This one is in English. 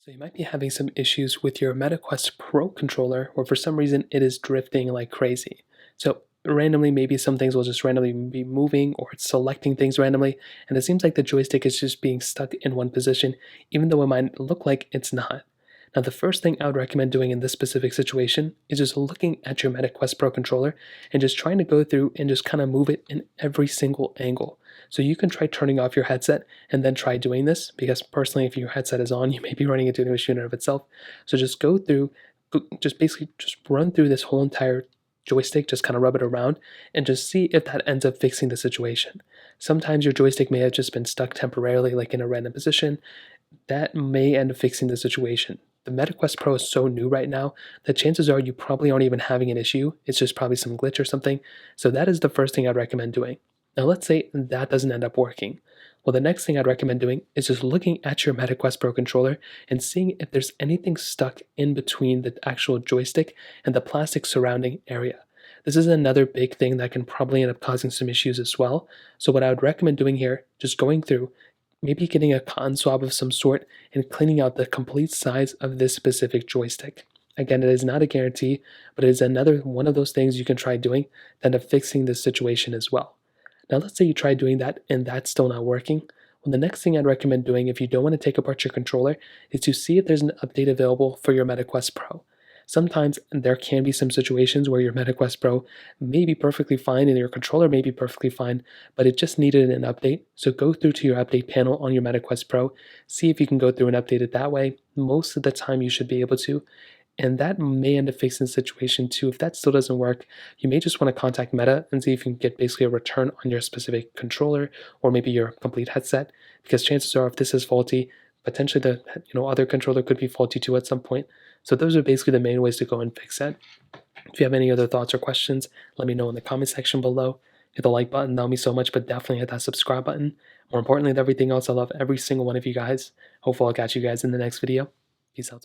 So you might be having some issues with your MetaQuest Pro controller, or for some reason it is drifting like crazy. So randomly, maybe some things will just randomly be moving, or it's selecting things randomly, and it seems like the joystick is just being stuck in one position, even though it might look like it's not. Now, the first thing I would recommend doing in this specific situation is just looking at your MetaQuest Pro controller and just trying to go through and just kind of move it in every single angle. So you can try turning off your headset and then try doing this, because personally, if your headset is on, you may be running into an issue in and of itself. So just go through, just basically just run through this whole entire joystick, just kind of rub it around and just see if that ends up fixing the situation. Sometimes your joystick may have just been stuck temporarily, like in a random position. That may end up fixing the situation. The MetaQuest Pro is so new right now that chances are you probably aren't even having an issue. It's just probably some glitch or something. So that is the first thing I'd recommend doing. Now let's say that doesn't end up working. Well, the next thing I'd recommend doing is just looking at your MetaQuest Pro controller and seeing if there's anything stuck in between the actual joystick and the plastic surrounding area. This is another big thing that can probably end up causing some issues as well. So what I would recommend doing here, just going through, maybe getting a cotton swab of some sort and cleaning out the complete size of this specific joystick. Again, it is not a guarantee, but it is another one of those things you can try doing to end up fixing this situation as well. Now, let's say you try doing that and that's still not working. Well, the next thing I'd recommend doing if you don't want to take apart your controller is to see if there's an update available for your MetaQuest Pro. Sometimes there can be some situations where your MetaQuest Pro may be perfectly fine and your controller may be perfectly fine, but it just needed an update. So go through to your update panel on your MetaQuest Pro, see if you can go through and update it that way. Most of the time you should be able to. And that may end up fixing the situation too. If that still doesn't work, you may just want to contact Meta and see if you can get basically a return on your specific controller or maybe your complete headset, because chances are if this is faulty, potentially the other controller could be faulty too at some point. So those are basically the main ways to go and fix it. If you have any other thoughts or questions, let me know in the comment section below. Hit the like button, that'll mean so much, but definitely hit that subscribe button. More importantly than everything else, I love every single one of you guys. Hopefully I'll catch you guys in the next video. Peace out.